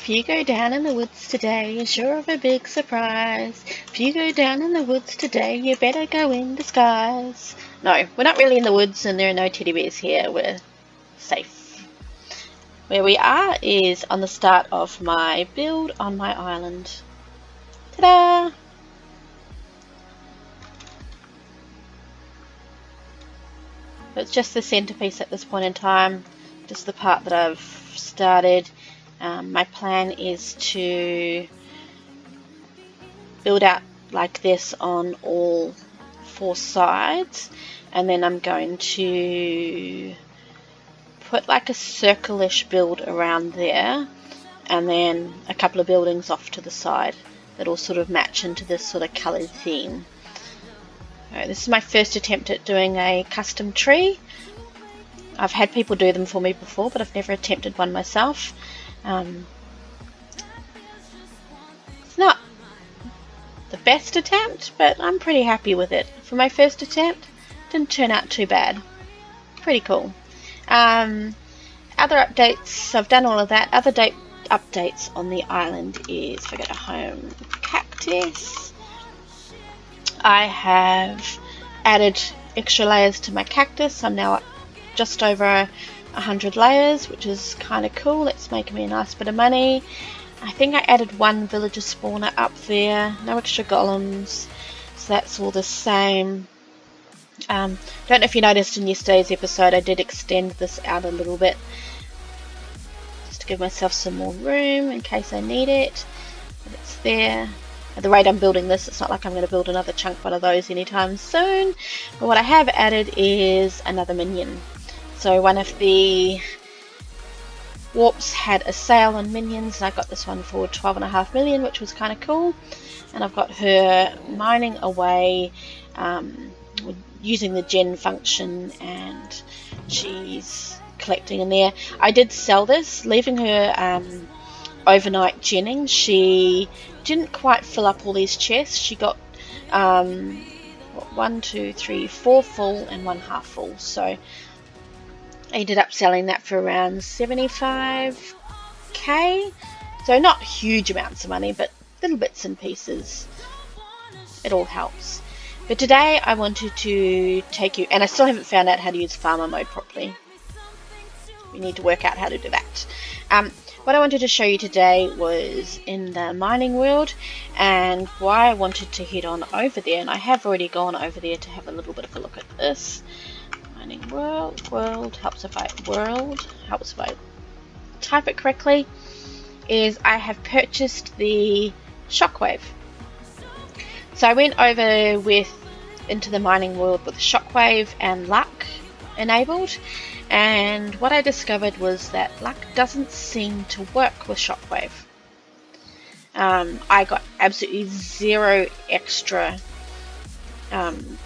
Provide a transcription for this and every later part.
If you go down in the woods today, you're sure of a big surprise. If you go down in the woods today, you better go in disguise. No, we're not really in the woods and there are no teddy bears here. We're safe. Where we are is on the start of my build on my island. Ta-da! It's just the centerpiece at this point in time, just the part that I've started. My plan is to build out like this on all 4 sides, and then I'm going to put like a circle-ish build around there, and then a couple of buildings off to the side that'll sort of match into this sort of coloured theme. Alright, this is my first attempt at doing a custom tree. I've had people do them for me before, but I've never attempted one myself. It's not the best attempt, but I'm pretty happy with it. For my first attempt, it didn't turn out too bad. Pretty cool. Other updates, I've done all of that. Other updates on the island is, if I go to home, cactus. I have added extra layers to my cactus. I'm now at just over 100 layers, which is kind of cool. It's making me a nice bit of money. I think I added 1 villager spawner up there, no extra golems, so that's all the same. Don't know if you noticed in yesterday's episode, I did extend this out a little bit just to give myself some more room in case I need it. But it's there. At the rate I'm building this, it's not like I'm going to build another chunk one of those anytime soon. But what I have added is another minion. So one of the warps had a sale on minions, and I got this one for 12.5 million, which was kind of cool. And I've got her mining away using the gen function, and she's collecting in there. I did sell this, leaving her overnight genning. She didn't quite fill up all these chests. She got 1, 2, 3, 4 full and 1 half full. So I ended up selling that for around 75k. So not huge amounts of money, but little bits and pieces. It all helps. But today I wanted to take you, and I still haven't found out how to use farmer mode properly. We need to work out how to do that. What I wanted to show you today was in the mining world, and why I wanted to head on over there, and I have already gone over there to have a little bit of a look at this. Mining world helps if I type it correctly, is I have purchased the Shockwave. So I went over into the mining world with Shockwave and Luck enabled, and what I discovered was that Luck doesn't seem to work with Shockwave. I got absolutely 0 extra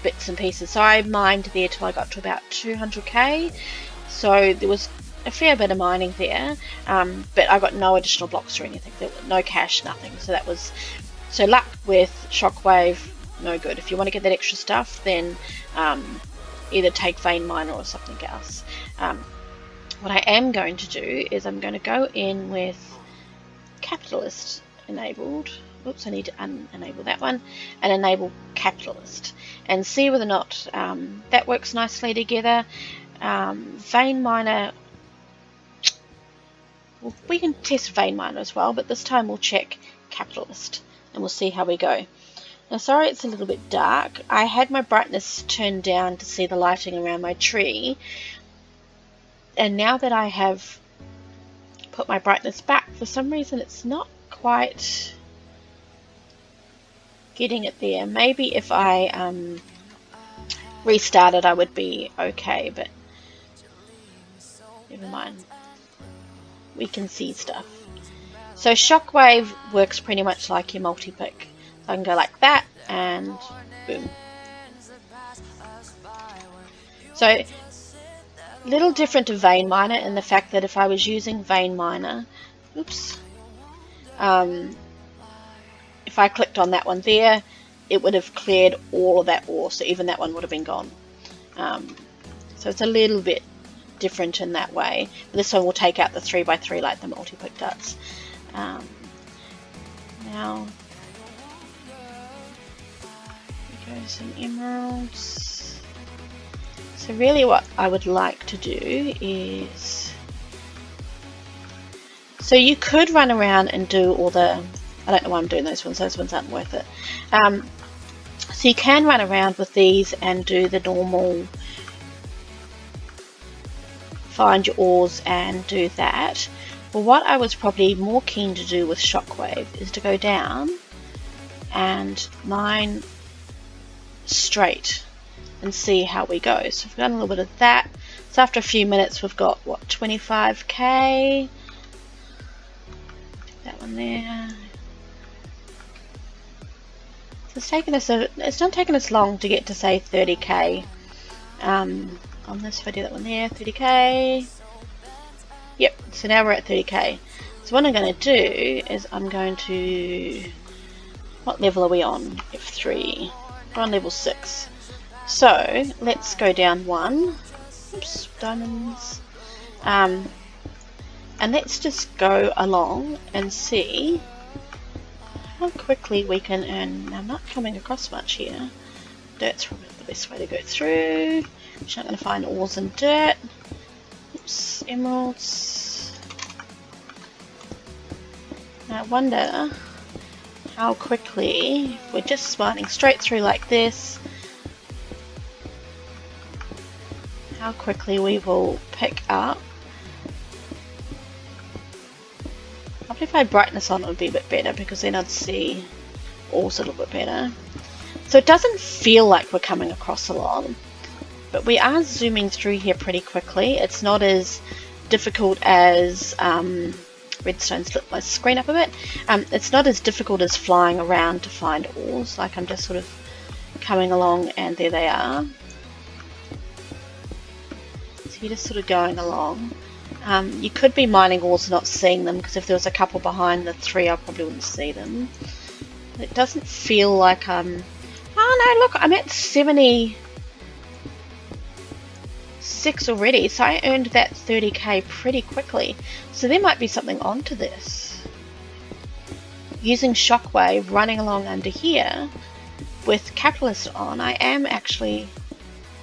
bits and pieces. So I mined there till I got to about 200k, so there was a fair bit of mining there, but I got no additional blocks or anything. There was no cash, nothing. So Luck with Shockwave, no good. If you want to get that extra stuff, then either take Vein Miner or something else. What I am going to do is I'm going to go in with Capitalist enabled. Oops, I need to unenable that one and enable Capitalist and see whether or not that works nicely together. Vein Miner, well, we can test Vein Miner as well, but this time we'll check Capitalist and we'll see how we go. Now, sorry it's a little bit dark. I had my brightness turned down to see the lighting around my tree, and now that I have put my brightness back, for some reason it's not quite getting it there. Maybe if I restarted I would be okay, but never mind. We can see stuff. So Shockwave works pretty much like your multi-pick. I can go like that and boom. So a little different to Vein Miner in the fact that if I was using Vein Miner, if I clicked on that one there, it would have cleared all of that ore, so even that one would have been gone. So it's a little bit different in that way. But this one will take out the 3x3 like the multi-pick does. Now here goes some emeralds. So really what I would like to do is, so you could run around and do all the, I don't know why I'm doing those ones aren't worth it. So you can run around with these and do the normal find your ores and do that. But what I was probably more keen to do with Shockwave is to go down and mine straight and see how we go. So we've done a little bit of that. So after a few minutes we've got what, 25k. That one there. So it's taken us it's not taken us long to get to say 30k. On this video, that one there, 30k. Yep, so now we're at 30k. So what I'm going to do is I'm going to, what level are we on? F3. We're on level 6. So let's go down one. Oops, diamonds. And let's just go along and see how quickly we can earn. Now, I'm not coming across much here. Dirt's probably the best way to go through. I'm not going to find ores and dirt. Oops, emeralds. Now I wonder how quickly, if we're just mining straight through like this, how quickly we will pick up. Probably if I had brightness on it would be a bit better, because then I'd see ores a little bit better. So it doesn't feel like we're coming across a lot, but we are zooming through here pretty quickly. It's not as difficult as Redstone's lit my screen up a bit. It's not as difficult as flying around to find ores. Like, I'm just sort of coming along and there they are. So you're just sort of going along. You could be mining ores and not seeing them, because if there was a couple behind the 3 I probably wouldn't see them. It doesn't feel like oh no, look, I'm at 76 already, so I earned that 30k pretty quickly. So there might be something onto this. Using Shockwave, running along under here with Capitalist on, I am actually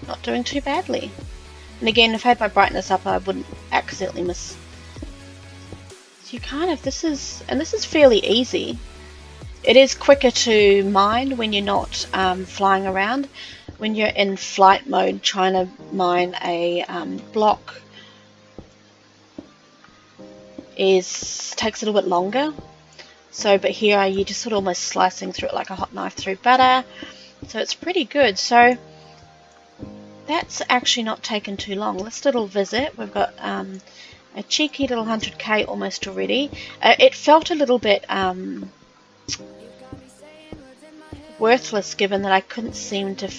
not doing too badly. And again, if I had my brightness up, I wouldn't accidentally miss. So you kind of, this is fairly easy. It is quicker to mine when you're not flying around. When you're in flight mode, trying to mine a block takes a little bit longer. So, but here you're just sort of almost slicing through it like a hot knife through butter. So it's pretty good. So that's actually not taken too long. Let's little visit. We've got a cheeky little 100k almost already. It felt a little bit worthless, given that I couldn't seem to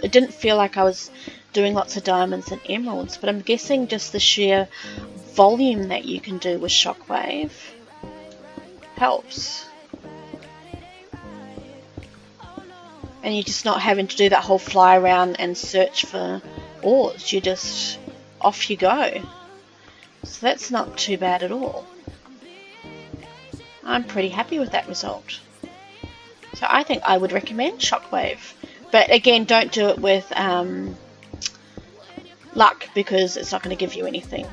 it didn't feel like I was doing lots of diamonds and emeralds, but I'm guessing just the sheer volume that you can do with Shockwave helps. And you're just not having to do that whole fly around and search for ores. You just, off you go. So that's not too bad at all. I'm pretty happy with that result. So I think I would recommend Shockwave. But again, don't do it with luck, because it's not going to give you anything.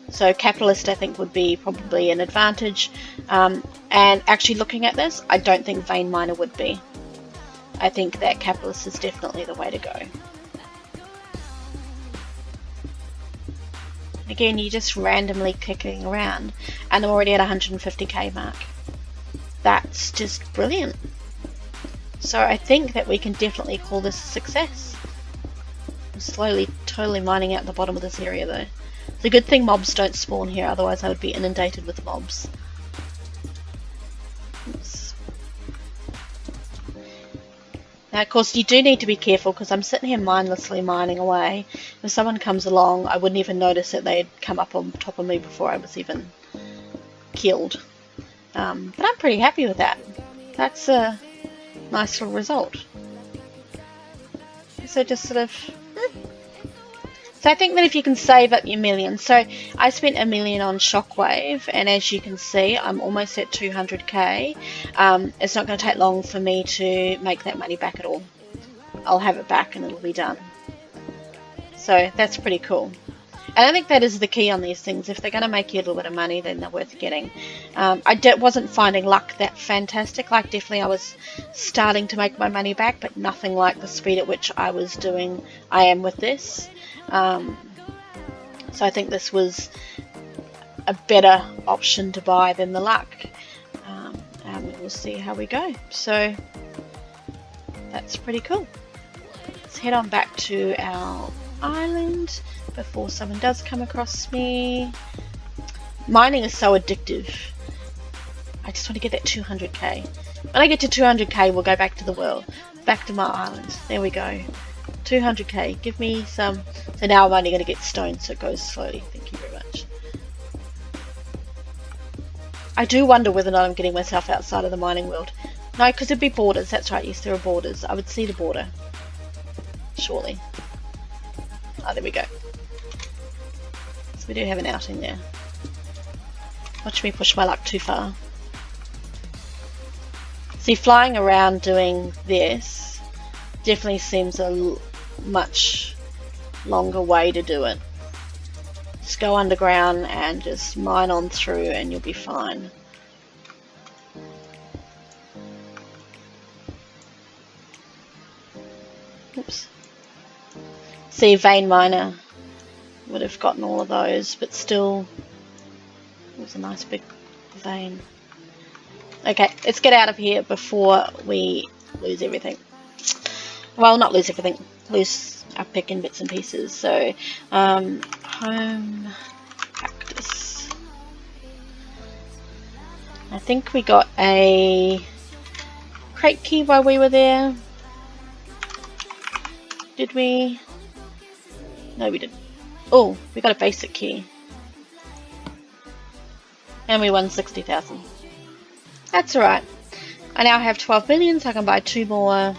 So Capitalist, I think, would be probably an advantage. And actually looking at this, I don't think Vein Miner would be. I think that Capitalist is definitely the way to go. Again, you're just randomly kicking around, and I'm already at 150k mark. That's just brilliant. So I think that we can definitely call this a success. I'm slowly, totally mining out the bottom of this area though. It's a good thing mobs don't spawn here, otherwise I would be inundated with mobs. Oops. Now of course you do need to be careful, because I'm sitting here mindlessly mining away. If someone comes along, I wouldn't even notice that they'd come up on top of me before I was even killed. But I'm pretty happy with that. That's a nice little result. So just sort of So I think that if you can save up your million, so I spent $1 million on Shockwave, and as you can see, I'm almost at 200k. It's not going to take long for me to make that money back at all. I'll have it back and it'll be done. So that's pretty cool. And I think that is the key on these things. If they're going to make you a little bit of money, then they're worth getting. I wasn't finding luck that fantastic. Like, definitely I was starting to make my money back, but nothing like the speed at which I am with this. So I think this was a better option to buy than the luck. And we'll see how we go. So that's pretty cool. Let's head on back to our island before someone does come across me. Mining is so addictive. I just want to get that 200k. When I get to 200k, we'll go back to the world, back to my island. There we go. 200k. Give me some. So now I'm only going to get stone, so it goes slowly. Thank you very much. I do wonder whether or not I'm getting myself outside of the mining world. No, because it'd be borders. That's right. Yes, there are borders. I would see the border. Surely. Oh, there we go. So we do have an outing there. Watch me push my luck too far. See, flying around doing this definitely seems a much longer way to do it. Just go underground and just mine on through and you'll be fine. Oops. See, vein miner would have gotten all of those, but still, it was a nice big vein. Okay, let's get out of here before we lose everything. Well, not lose everything, lose our pick in bits and pieces. So, home cactus. I think we got a crate key while we were there. Did we? No, we didn't. Oh, we got a basic key. And we won 60,000. That's alright. I now have 12 million, so I can buy 2 more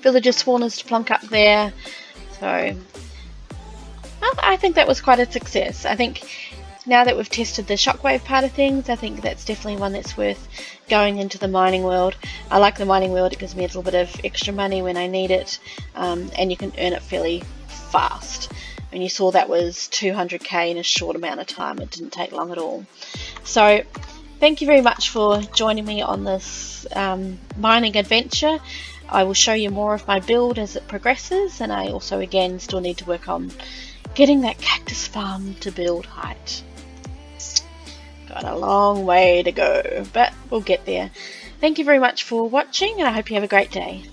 villager spawners to plonk up there. So, well, I think that was quite a success. I think now that we've tested the shockwave part of things, I think that's definitely one that's worth going into the mining world. I like the mining world. It gives me a little bit of extra money when I need it, and you can earn it fairly fast. And you saw that was 200k in a short amount of time. It didn't take long at all. So thank you very much for joining me on this mining adventure. I will show you more of my build as it progresses, and I also again still need to work on getting that cactus farm to build height. Got a long way to go, but we'll get there. Thank you very much for watching, and I hope you have a great day.